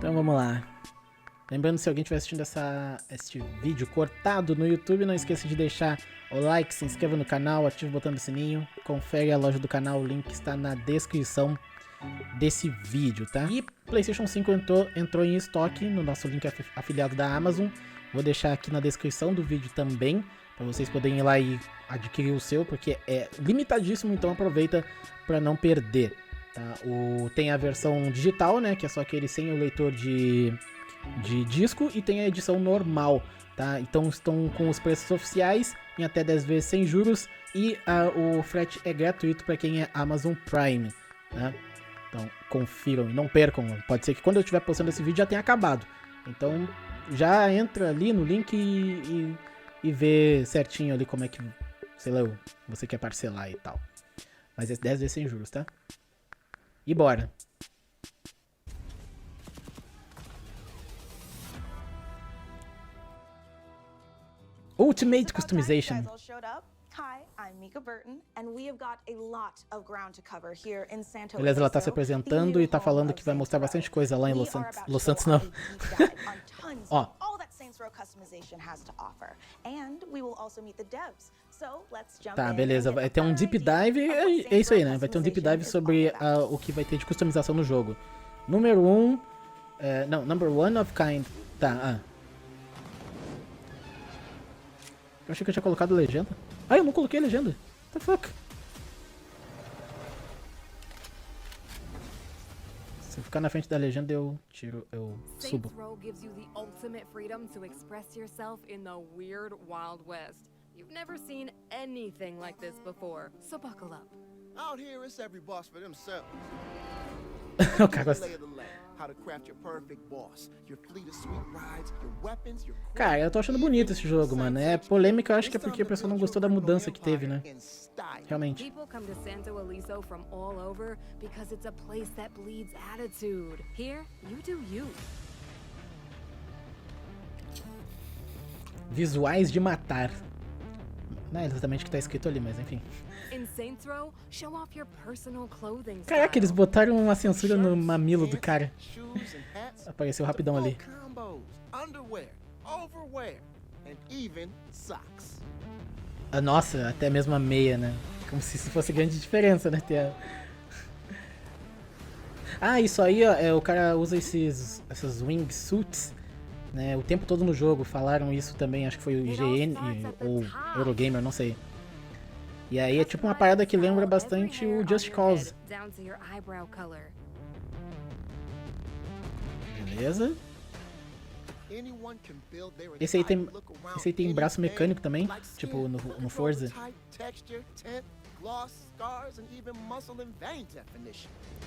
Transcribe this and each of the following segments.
Então vamos lá. Lembrando, se alguém estiver assistindo este vídeo cortado no YouTube, não esqueça de deixar o like, se inscreva no canal, ative o botão do sininho, confere a loja do canal, o link está na descrição desse vídeo, tá? E PlayStation 5 entrou em estoque no nosso link afiliado da Amazon. Vou deixar aqui na descrição do vídeo também, para vocês poderem ir lá e adquirir o seu, porque é limitadíssimo, então aproveita para não perder, tá? Tem a versão digital, né, que é só aquele sem o leitor de disco, e tem a edição normal, tá? Então estão com os preços oficiais em até 10 vezes sem juros, e o frete é gratuito para quem é Amazon Prime, né? Então confiram e não percam. Pode ser que quando eu estiver postando esse vídeo já tenha acabado, então já entra ali no link e vê certinho ali como é que, sei lá, você quer parcelar e tal. Mas é 10 vezes sem juros, tá? E bora! Ultimate Customization. Beleza, ela tá se apresentando e tá falando que vai mostrar bastante coisa lá em Los Santos não. Ó. Tá, beleza. Vai ter um deep dive. É isso aí, né? Vai ter um deep dive sobre o que vai ter de customização no jogo. Número 1. Não, number one of kind. Tá, Eu achei que eu tinha colocado legenda. Ah, eu não coloquei legenda. What the fuck? Se eu ficar na frente da legenda, eu subo. You've never seen anything like this before, so buckle up. Out here, it's every boss for themselves. O cara gosta. Cara, eu tô achando bonito esse jogo, mano. É polêmica, eu acho que é porque a pessoa não gostou da mudança que teve, né? Realmente. People come to Santo Eliso from all over because it's a place that bleeds attitude. Here, you do you. Visuais de matar. Não é exatamente o que tá escrito ali, mas enfim. Caraca, eles botaram uma censura no mamilo do cara. Apareceu rapidão ali. Nossa, até mesmo a meia, né? Como se isso fosse grande diferença, né? Isso aí, ó, o cara usa essas wingsuits, né, o tempo todo no jogo. Falaram isso também, acho que foi o IGN ou Eurogamer, não sei. E aí é tipo uma parada que lembra bastante o Just Cause. Beleza. Esse aí tem braço mecânico também, tipo no Forza.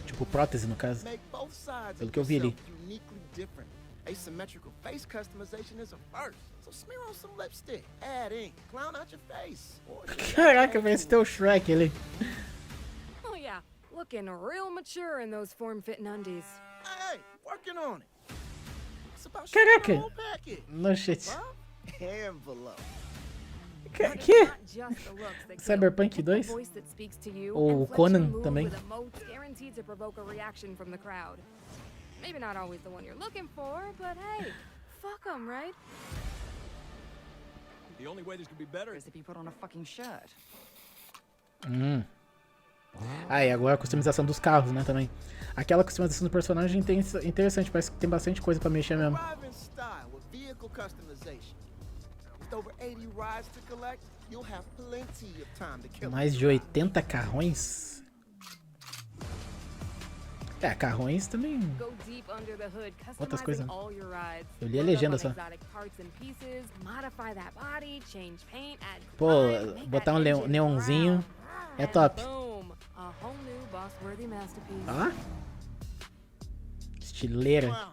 Tipo prótese, no caso. Pelo que eu vi ali. Asymmetrical face customization is a first. So smear on some lipstick, add ink, clown out your face. Caraca, parece ter o Shrek ali. Oh yeah, looking real mature in those form-fitting undies. Hey, working on it. It's about Caraca. No shit. Envelope. Que? Cyberpunk 2? Ou Conan também? Maybe not always the one you're looking for, but hey, fuck them, right? The only way this could be better is if you put on a fucking shirt. E agora a customização dos carros, né, também. Aquela customização do personagem é interessante, parece que tem bastante coisa pra mexer mesmo. Mais de 80 carrões? Carrões também. Outras coisas. Eu li a legenda só. Pô, botar um neonzinho é top. Ó. Estileira.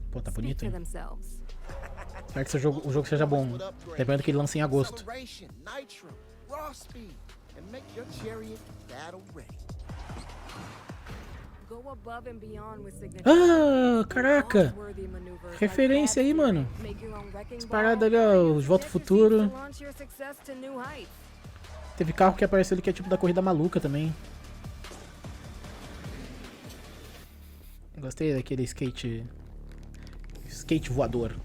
Pô, tá bonito, hein? Espero que o jogo seja bom. Lembrando que ele lança em agosto. And make your chariot battle ready. Caraca! Referência aí, mano. As paradas ali, ó, os Volta ao Futuro. Teve carro que apareceu ali que é tipo da Corrida Maluca também. Gostei daquele skate voador.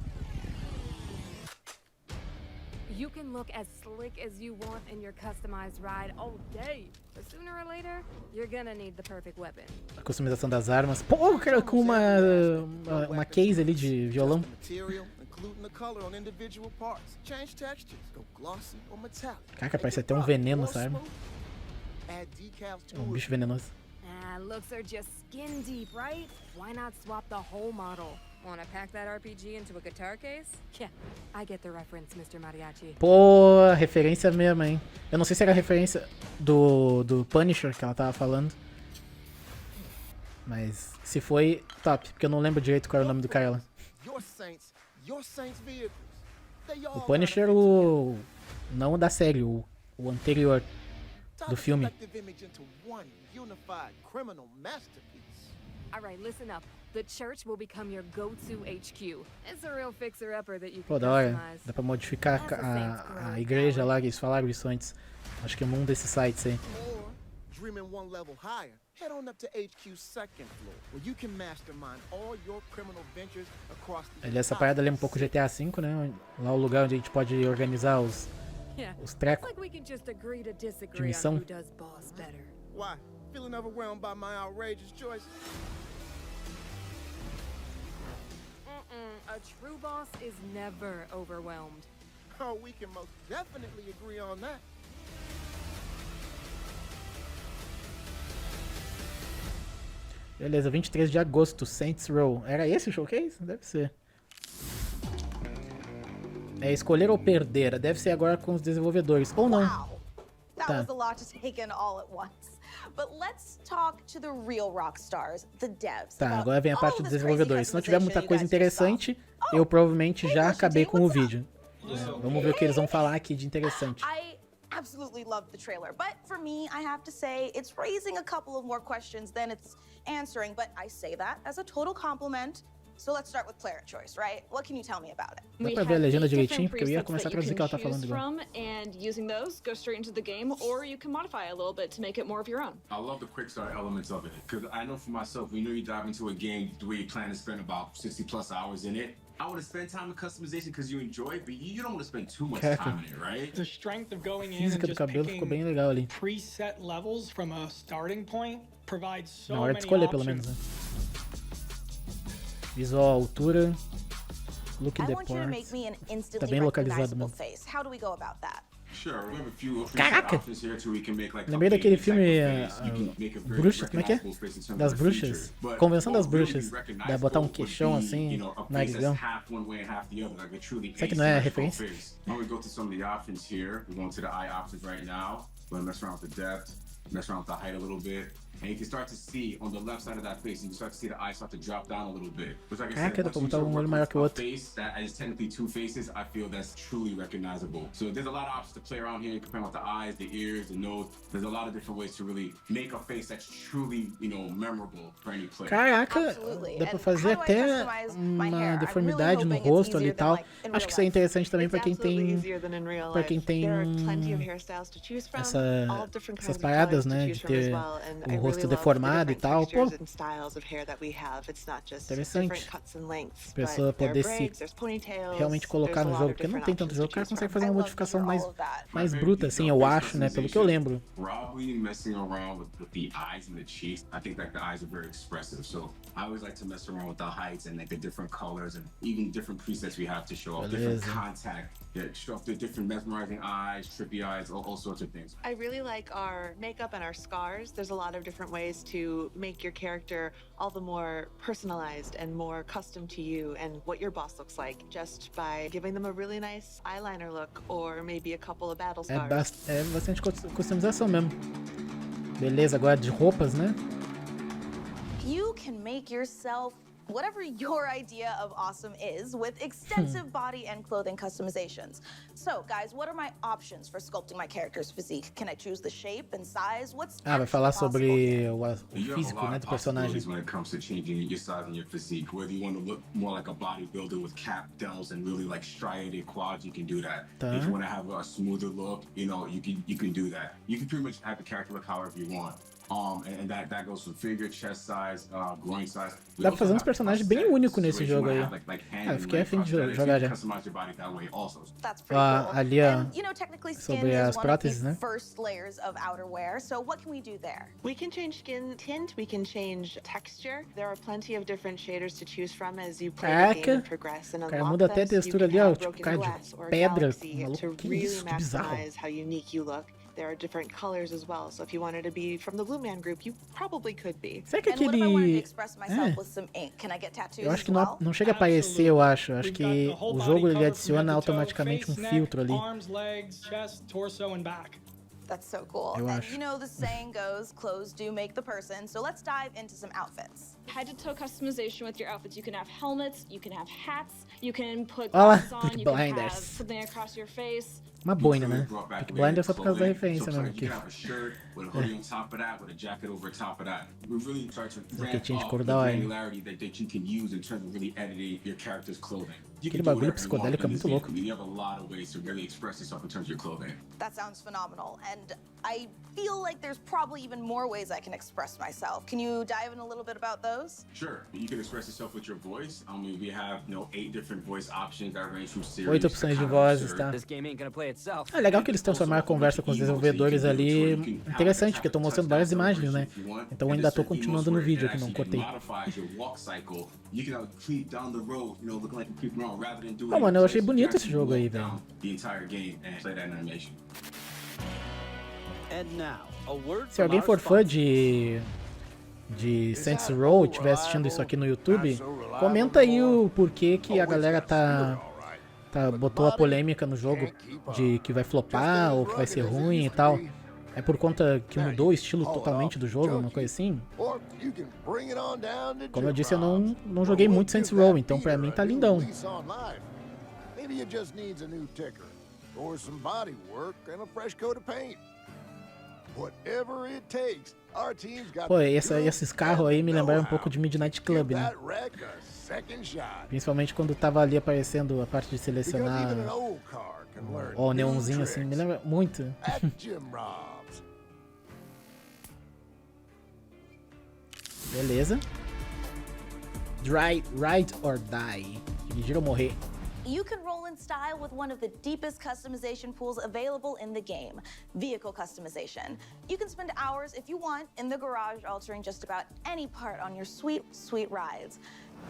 You can look as slick as you want in your customized ride all day, but sooner or later, you're gonna need the perfect weapon. A customização das armas. Pô, cara, com uma case ali de violão. Caraca, parece até um veneno essa arma. Um bicho venenoso. Looks are just skin deep, right? Why not swap the whole model? Wanna pack that RPG into a guitar case? Yeah, I get the reference, Mr. Mariachi. Pô, referência mesmo, hein? Eu não sei se era referência do Punisher que ela tava falando. Mas se foi, top. Porque eu não lembro direito qual era o nome do cara lá. O Punisher, não o da série, o anterior do filme. Alright, listen up. The church will become your go-to HQ. It's a real fixer-upper that you Pô, can da hora. customize. Dá pra modificar a igreja lá, que eles falaram isso antes. Acho que é um desses sites aí. Dreaming one level higher, head on up to HQ's second floor, where you can mastermind all your criminal ventures across the Aliás, essa parada lembra um pouco GTA V, né? Lá o lugar onde a gente pode organizar os trecos Like we can just agree to de disagree on missão. who does boss better. Why? Feeling overwhelmed by my outrageous choices? A true boss is never overwhelmed. Oh, we can most definitely agree on that. Beleza, 23 de agosto, Saints Row. Era esse o showcase? Deve ser. É escolher ou perder. Deve ser agora com os desenvolvedores. Ou não. Wow. That was a lot to take in all at once. But let's talk to the real rock stars, the devs. Tá, about agora vem a parte all dos this desenvolvedores. Se não tiver muita customization coisa you guys just saw. interessante, eu provavelmente já Washington, acabei com o what's up? vídeo. Vamos ver o que eles vão falar aqui de interessante. I absolutely loved the trailer, but for me, I have to say it's raising a couple of more questions than it's answering, but I say that as a total compliment. So let's start with player choice, right? What can you tell me about it? Dá pra ver a legenda direitinho, porque eu ia começar a traduzir o que ela tá falando igual. And using those, go straight into the game, or you can modify a little bit to make it more of your own. I love the quick start elements of it, because I know for myself, when you dive into a game where you plan to spend about 60 plus hours in it, I want to spend time in customization because you enjoy it, but you don't want to spend too much time in it, right? The strength of going A in and física do just cabelo ficou bem legal ali. preset levels from a starting point provides so Na hora de many escolher, pelo menos, options. né? Visual, altura, look I the want you to make parts. me an Tá instantly bem localizado recognizable mesmo. face. How do we go about that? Sure, we have a few Caraca! options here too. We can make like Lembrei daquele updated filme type of face. You can make a very Bruxa, como é que é? recognizable face in terms Das of the bruxas. features. But Convenção das what really bruxas. be Dá botar um recognizable queixão would be, assim, you know, a face narigão. that's half one way and half the other, like a truly Será que não é asymmetrical referência? face. When we go to some of the options here, we're going to the eye options right now. We're gonna mess around with the depth, mess around with the height a little bit. And you can start to see on the left side of that face, you can start to see the eye start to drop down a little bit. Which, like I Caraca, said, dá pra once you botar start um olho working maior with que o a outro. face that is technically two faces, I feel that's truly recognizable. So there's a lot of options to play around here. You can play with the eyes, the ears, the nose. There's a lot of different ways to really make a face that's truly, you know, memorable for any player. Caraca, Absolutely. dá pra And fazer how do I até customize my hair? uma I'm deformidade really no hoping it's rosto ali e easier than, tal. like, in Acho que real isso é life. interessante também pra quem absolutely tem easier than in real pra life. quem tem There are plenty of hairstyles to choose from, all different essas kinds of paradas, colors to né, choose de from as ter well, and o I rosto really love the deformado e different tal. Pô, textures and styles of hair that we have. It's not just Interessante. different cuts and lengths, Pessoa but there are poder se braids, there's ponytails, realmente colocar there's a no lot jogo, of porque não different tem tanto options jogo, to o cara choose consegue from. fazer I uma love to modificação hear mais, all of that. mais My bruta, favorite assim, detail eu of acho, né, pelo que eu lembro. Probably messing around with the eyes and the cheeks. I think like the eyes are very expressive, so I always like to mess around with the heights and like the different colors and even different presets we have to show off different Beleza. contact, show off the different mesmerizing eyes, trippy eyes, all sorts of things. I really like our makeup and our scars. There's a lot of different ways to make your character all the more personalized and more custom to you and what your boss looks like, just by giving them a really nice eyeliner look or maybe a couple of battle É, scars. é bastante customização mesmo. Beleza, agora de roupas, né? You can make yourself whatever your idea of awesome is with extensive body and clothing customizations. So, guys, what are my options for sculpting my character's physique? Can I choose the shape and size? What's Ah, vai falar actually possible here? sobre o You have a físico, lot né, of do personagem. possibilities when it comes to changing your size and your physique. Whether you want to look more like a bodybuilder with cap delts and really like striated quads, you can do that. Tá. If you want to have a smoother look, you know, you can do that. You can pretty much have the character look however you want. And that goes from finger, chest size, groin size. Dá pra fazer uns personagens bem únicos nesse jogo aí. Eu fiquei afim de jogar já. That's pretty cool. Ali, ó, And, you know, technically skin sobre is as one of próteses, the né? first layers of outerwear. So what can we do there? We can change skin tint, we can change texture. There are plenty of different shaders to choose from as you play the game and progress and O cara unlock muda até a them. textura You ali, can ó, have tipo broken cara glass de or pedra. galaxy Maluco, to que really isso, que bizarro. maximize how unique you look. There are different colors as well, so if you wanted to be from the Blue Man group, you probably could be. Será que And what if I wanted to aquele... express myself with some ink? Can I get tattoos Eu acho que as well? não chega a aparecer, eu acho. Eu acho que o jogo ele adiciona automaticamente um filtro ali. Arms, legs, chest, torso, and back. That's so cool. Eu And acho. you know the saying goes, clothes do make the person. So let's dive into some outfits. Head-to-toe customization with your outfits. You can have helmets, you can have hats, you can put Olha lá, glasses on, Peaky you can have Blinders. something across your face. Uma boina, né? Peaky Blinders só por causa da referência mesmo aqui. Jaquetinha de couro da hora, hein? Aquele bagulho psicodélico é muito louco. That sounds phenomenal. And I feel like there's probably even more ways I can express myself. Can you dive in a little bit about those? Sure, you can express yourself with your voice. I mean, we have 8 different voice options that range from serious 8 opções de vozes, tá? É legal que eles transformaram a conversa com os desenvolvedores ali interessante, porque estão mostrando várias imagens, né? Então eu ainda tô continuando no vídeo aqui, não cortei. Oh, mano, eu achei bonito esse jogo aí, velho. Se alguém for fã de Saints Row e estiver assistindo isso aqui no YouTube, comenta aí o porquê que a galera botou a polêmica no jogo de que vai flopar ou que vai ser ruim e tal. É por conta que mudou o estilo totalmente do jogo, uma coisa assim? Como eu disse, eu não joguei muito Saints Row, então pra mim tá lindão. Pô, esses carros aí me lembraram um pouco de Midnight Club, né? Principalmente quando tava ali aparecendo a parte de selecionar o neonzinho assim, me lembra muito. Beleza. Ride or Die. Dirigir ou morrer. You can roll in style with one of the deepest customization pools available in the game, vehicle customization. You can spend hours, if you want, in the garage altering just about any part on your sweet, sweet rides.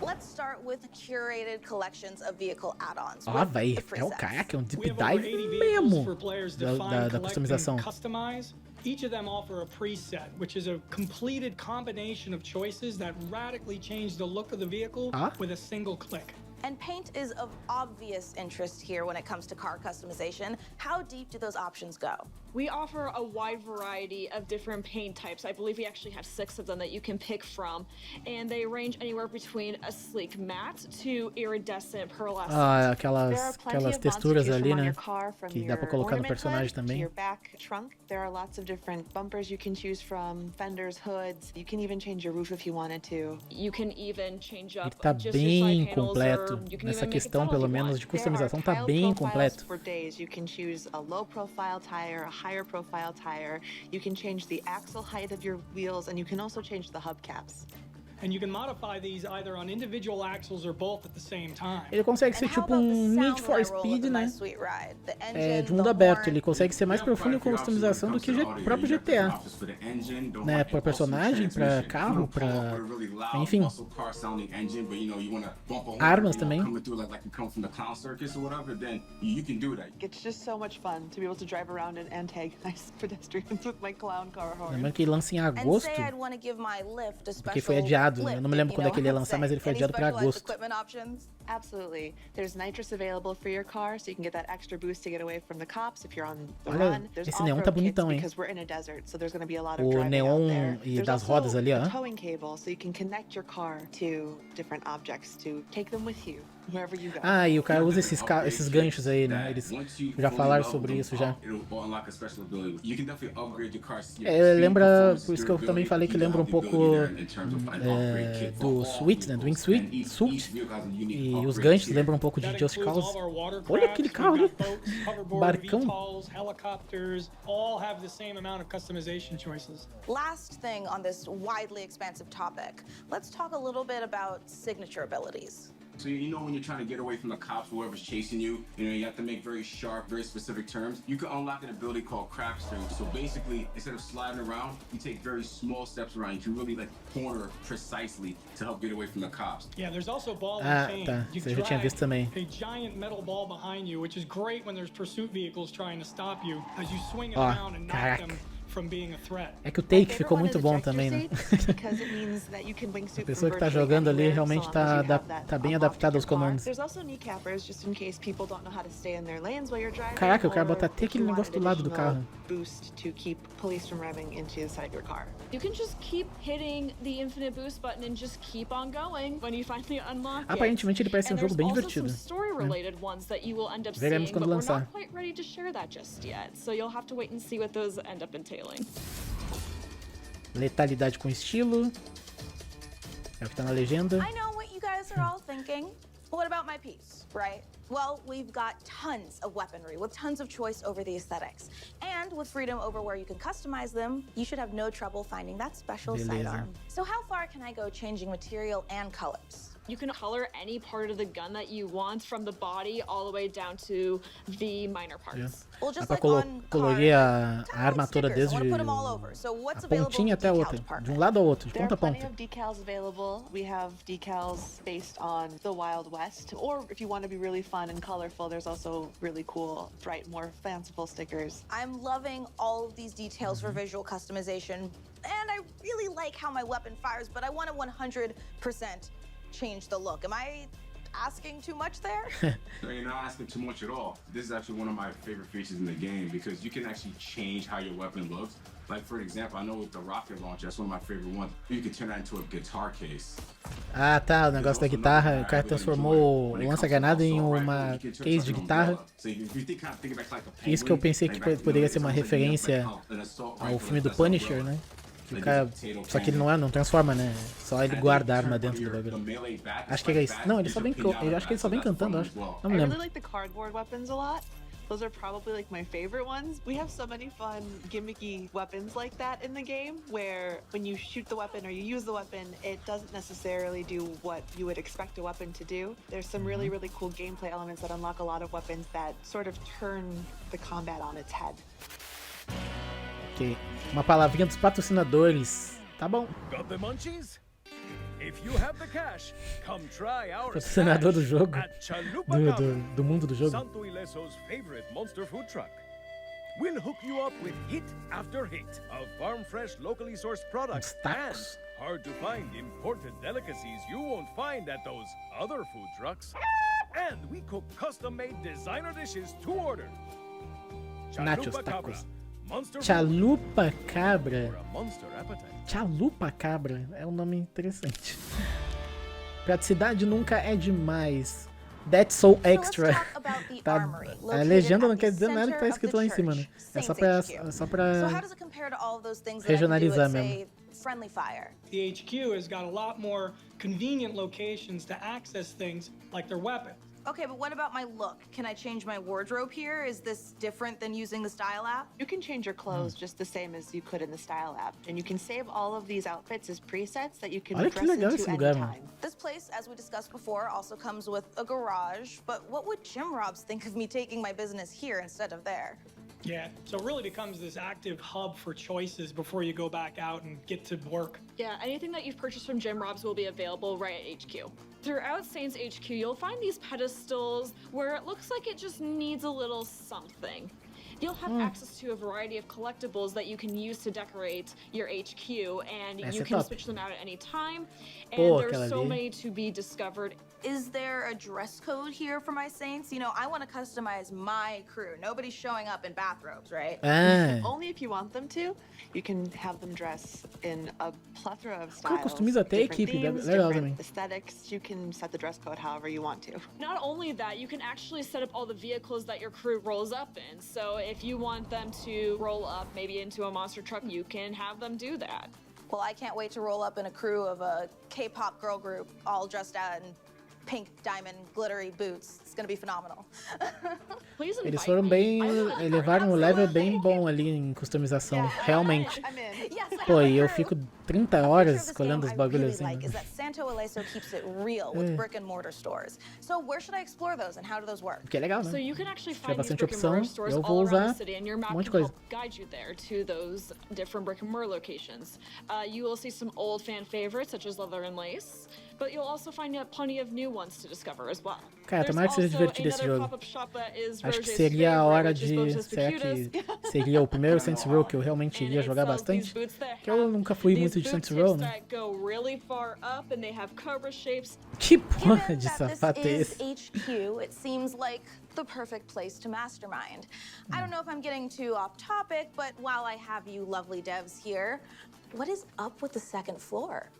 Let's start with curated collections of vehicle add-ons. Ah, véi, caraca, é um deep dive mesmo da customização. Each of them offer a preset, which is a completed combination of choices that radically change the look of the vehicle with a single click. And paint is of obvious interest here when it comes to car customization. How deep do those options go? We offer a wide variety of different paint types. I believe we actually have 6 of them that you can pick from. And they range anywhere between a sleek matte to iridescent pearlescent. Ah, aquelas texturas ali, né? Que dá pra colocar no personagem também. Your back trunk, there are lots of different bumpers you can choose from, fenders, hoods. You can even change your roof if you wanted to. You can even change up Ele tá just bem your side panels completo. or you can Nessa even make it questão, subtle pelo if you menos, want. de customização, tá bem completo. For days, you can choose a low profile tire, a higher profile tire. You can change the axle height of your wheels, and you can also change the hubcaps. And you can modify these either on individual axles or both at the same time. Ele consegue ser tipo um Need for Speed, né? De mundo aberto. Ele consegue ser mais profundo em customização do que o próprio GTA. Né? Pra personagem, pra carro, pra... Enfim. Armas também. It's just so much fun to be able to drive around and antagonize pedestrians with my clown car horn. Lembrando que ele lança em agosto. Porque foi adiado. Eu não me lembro quando é que ele ia lançar, mas ele foi adiado para agosto. Absolutely. There's nitrous available for your car, so you can get that extra boost to get away from the cops if you're on the run. There's esse neon tá bonitão, hein? because we're in a desert, so there's going to be a lot of O driving out neon there. e There's das also rodas ali, ó. a towing cable, so you can connect your car to different objects to take them with you wherever you go. Ah, e o cara usa esses ganchos aí, né? Eles já falaram sobre isso já. Lembra, por isso que eu também falei que lembra um pouco do Suite, né? Do Wingsuit. E os ganchos lembram um pouco de That Just includes Cause. all of our watercrafts, Olha aquele carro ali. we've got boats, hoverboard, Barcão. VTOLs, helicopters, all have the same amount of customization choices. Last thing on this widely expansive topic, let's talk a little bit about signature abilities. So you know when you're trying to get away from the cops, whoever's chasing you, you have to make very sharp, very specific turns. You can unlock an ability called crack steering. So basically, instead of sliding around, you take very small steps around. You can really like corner precisely to help get away from the cops. Yeah, there's also ball Ah, and chain. tá. You Você já tinha visto também. a giant metal ball behind you, which is great when there's pursuit vehicles trying to stop you as you swing it Ó, around and knock caraca. them from being a threat. É que o take ficou muito bom também, né? A pessoa que tá jogando ali realmente tá bem adaptada aos comandos. Caraca, o cara bota até aquele negócio do lado do carro. You can just keep hitting the infinite boost button and just keep on going when you finally unlock it. Aparentemente ele parece um jogo bem divertido. Story-related ones that you will end up Veremos seeing, quando but we're lançar. not quite ready to share that just yet. So you'll have to wait and see what those end up entailing. Letalidade com estilo. É o que tá na legenda. I know what you guys are all thinking. What about my piece, right? Well, we've got tons of weaponry with tons of choice over the aesthetics. And with freedom over where you can customize them, you should have no trouble finding that special sidearm. So how far can I go changing material and colors? You can color any part of the gun that you want, from the body all the way down to the minor parts. Well, Dá just pra like on colorir a cars, arma toda stickers, I desde wanna put 'em all over. So what's a available pontinha in the até a decal outra. De department? um lado ao outro, de There ponta are a plenty ponta. of decals available. We have decals based on the Wild West, or if you want to be really fun and colorful, there's also really cool, bright, more fanciful stickers. I'm loving all of these details for visual customization, and I really like how my weapon fires, but I want to 100% change the look. Am I asking too much there? So you're not asking too much at all. This is actually one of my favorite features in the game because you can actually change how your weapon looks. Like for example, I know with the rocket launcher, that's one of my favorite ones. You can turn that into a guitar case. Ah, tá, o negócio da guitarra. O cara transformou o lança-granada em uma case de guitarra. Isso que eu pensei que poderia ser uma referência ao filme do Punisher, né? Que o cara, só que ele não transforma, né? Só ele guarda a arma dentro do bagulho. Acho que era isso. Não, ele só vem, eu acho que ele só vem cantando, acho. Não me I lembro. really like the cardboard weapons a lot. Those are probably like my favorite ones. We have so many fun gimmicky weapons like that in the game where when you shoot the weapon or you use the weapon, it doesn't necessarily do what you would expect a weapon to do. There's some really, really cool gameplay elements that unlock a lot of weapons that sort of turn the combat on its head. Ok. Uma palavrinha dos patrocinadores. Tá bom. Got the munchies? If you have the cash, come try our Patrocinador do jogo. at Chalupa Do mundo do jogo. Santo Ileso's favorite monster food truck. We'll hook you up with hit after hit of farm fresh, locally sourced products Uns tacos. and hard to find imported delicacies you won't find at those other food trucks. And we cook custom-made designer dishes to order. Nachos, Chalupa Cabra, tacos. monster food Chalupa Cabra. for a monster appetite. Chalupa Cabra é um nome interessante. Praticidade nunca é demais. That's so extra. Tá, a legenda não quer dizer nada que tá escrito lá em cima, né? É só pra regionalizar mesmo. Friendly fire. The HQ has got a lot more convenient locations to access things like their weapons. Okay, but what about my look? Can I change my wardrobe here? Is this different than using the Style app? You can change your clothes just the same as you could in the Style app, and you can save all of these outfits as presets that you can Olha que dress legal into esse lugar, anytime. This place, as we discussed before, also comes with a garage, but what would Jim Robs think of me taking my business here instead of there? Yeah, so it really becomes this active hub for choices before you go back out and get to work. Yeah, anything that you've purchased from Jim Robs will be available right at HQ. Throughout Saints HQ, you'll find these pedestals where it looks like it just needs a little something. You'll have access to a variety of collectibles that you can use to decorate your HQ, and you can switch them out at any time. And there's so many to be discovered. Is there a dress code here for my Saints? You know, I want to customize my crew. Nobody's showing up in bathrobes, right? Only if you want them to. You can have them dress in a plethora of O cara styles, customiza até a different equipe, themes, legal different também. aesthetics. You can set the dress code however you want to. Not only that, you can actually set up all the vehicles that your crew rolls up in. So if you want them to roll up maybe into a monster truck, you can have them do that. Well, I can't wait to roll up in a crew of a K-pop girl group all dressed out in pink diamond glittery boots. It's gonna be phenomenal. Please Eles invite foram me. bem, I love elevaram um level bem bom ali em customização, realmente. I'm in. Yes, I Pô, have e eu heard. fico 30 A horas feature of this escolhendo game os I bagulhos really assim. like is that Santo Eleso keeps it real with brick and mortar stores. So where should I explore those and how do those work? Que é legal, So né? you can actually Se tiver find these bastante brick and mortar opção, stores eu vou all around usar the city, and your map um monte de can coisa. help guide you there to those different brick and mortar locations. You will see some old fan favorites such as leather and lace, but you'll also find plenty of new ones to discover as well. Cara, tomara que seja divertido esse jogo. Acho que seria a hora de... Será que seria o primeiro Saints Row que eu realmente iria jogar bastante? Que eu nunca fui muito de Saints Row, né? Que porra Given de that sapato é this esse? is HQ, it seems like the perfect place to mastermind. I don't know if I'm getting too off topic, but while I have you lovely devs here, what is up with the second floor?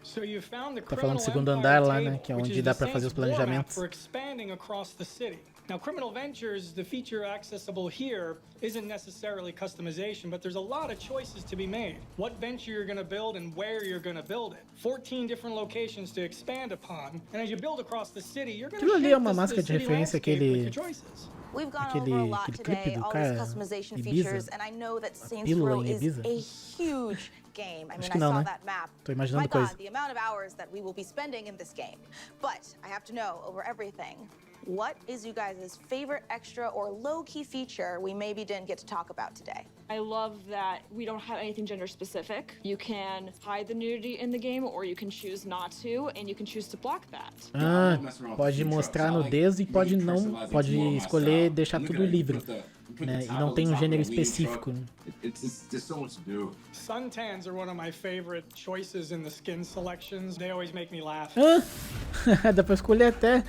So you found the Tá falando Criminal do segundo Empire andar lá, né? table, Que é which onde is dá the pra fazer os Saints war map planejamentos. for expanding across the city. Now, Criminal Ventures, the feature accessible here isn't necessarily customization, but there's a lot of choices to be made. What venture you're going to build and where you're going to build it. 14 different locations to expand upon. And as you build across the city, you're going to Aquilo ali é shape uma the máscara de city referência landscape with àquele... your choices. We've gone Aquele- over a lot aquele clipe today, do all cara, these customization Ibiza. features, and I know that Saints pílula Row em is Ibiza. a huge game. I mean, que I não, saw né? that map. Tô imaginando My coisa. God, the amount of hours that we will be spending in this game. But I have to know, over everything, what is you guys' favorite extra or low-key feature we maybe didn't get to talk about today? I love that we don't have anything gender specific. You can hide the nudity in the game, or you can choose not to, and you can choose to block that. Ah, pode mostrar nudez e pode não, pode escolher deixar tudo livre, né? E não tem um gênero específico. Né? There's so much to do. Suntans are one of my favorite choices in the skin selections. They always make me laugh. Ah, dá pra escolher até...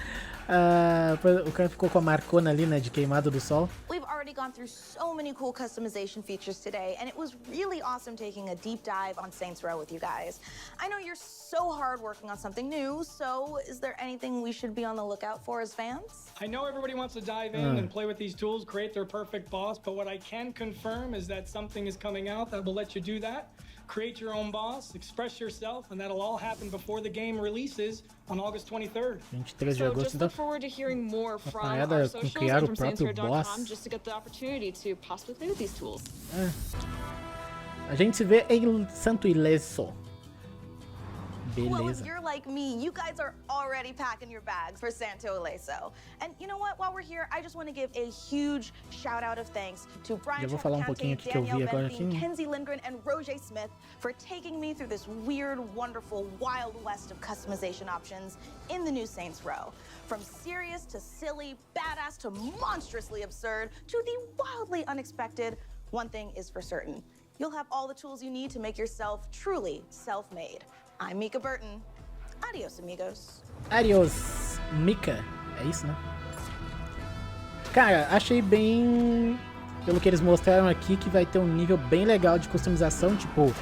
o cara ficou com a marcona ali, né, de queimado do sol. We've already gone through so many cool customization features today, and it was really awesome taking a deep dive on Saints Row with you guys. I know you're so hard working on something new, so is there anything we should be on the lookout for as fans? I know everybody wants to dive in and play with these tools, create their perfect boss, but what I can confirm is that something is coming out that will let you do that. Create your own boss, express yourself, and that'll all happen before the game releases on August 23rd. 23 de So agosto, just então. look forward to hearing more from parada our com socials criar and o from próprio saintsrow.com boss. just to get the opportunity to possibly play with these tools. A gente se vê em Santo Ileso. Well, if Beleza. you're like me, you guys are already packing your bags for Santo Eleso. And you know what? While we're here, I just want to give a huge shout out of thanks to Brian Já vou falar pouquinho Trafficante, aqui que eu Danielle vi agora Benfield, aqui. Kenzie Lindgren, and Roger Smith for taking me through this weird, wonderful, wild west of customization options in the new Saints Row. From serious to silly, badass to monstrously absurd to the wildly unexpected, one thing is for certain. You'll have all the tools you need to make yourself truly self-made. I'm Mika Burton. Adios, amigos. Adios, Mika. É isso, né? Cara, achei bem... Pelo que eles mostraram aqui, que vai ter um nível bem legal de customização. Tipo,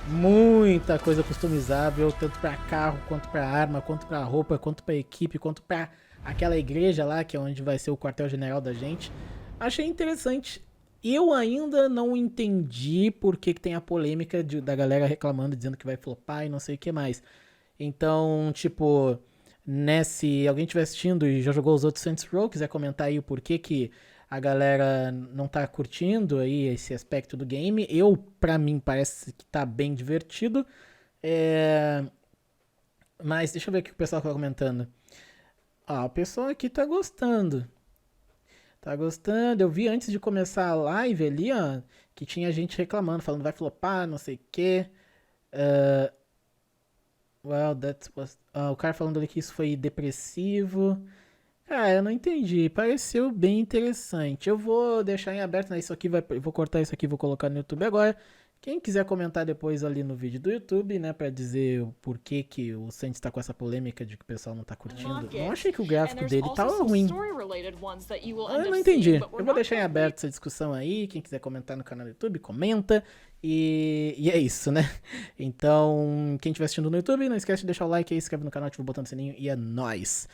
muita coisa customizável. Tanto pra carro, quanto pra arma, quanto pra roupa, quanto pra equipe, quanto pra aquela igreja lá, que é onde vai ser o quartel-general da gente. Achei interessante. Eu ainda não entendi por que tem a polêmica da galera reclamando, dizendo que vai flopar e não sei o que mais. Então, tipo, né, se alguém estiver assistindo e já jogou os outros Saints Row, quiser comentar aí o porquê que a galera não tá curtindo aí esse aspecto do game. Pra mim, parece que tá bem divertido. Mas deixa eu ver o que o pessoal tá comentando. O pessoal aqui tá gostando. Tá gostando? Eu vi antes de começar a live ali, ó, que tinha gente reclamando, falando vai flopar, não sei o quê. Well, that was... o cara falando ali que isso foi depressivo. Eu não entendi. Pareceu bem interessante. Eu vou deixar em aberto, né? Isso aqui eu vou cortar isso aqui e vou colocar no YouTube agora. Quem quiser comentar depois ali no vídeo do YouTube, né, pra dizer o porquê que o Saints tá com essa polêmica de que o pessoal não tá curtindo. Não achei que o gráfico dele tava ruim. Eu não entendi. Eu vou deixar em aberto essa discussão aí. Quem quiser comentar no canal do YouTube, comenta. E é isso, né? Então, quem estiver assistindo no YouTube, não esquece de deixar o like aí, se inscreve no canal, ativa o botão do sininho e é nóis.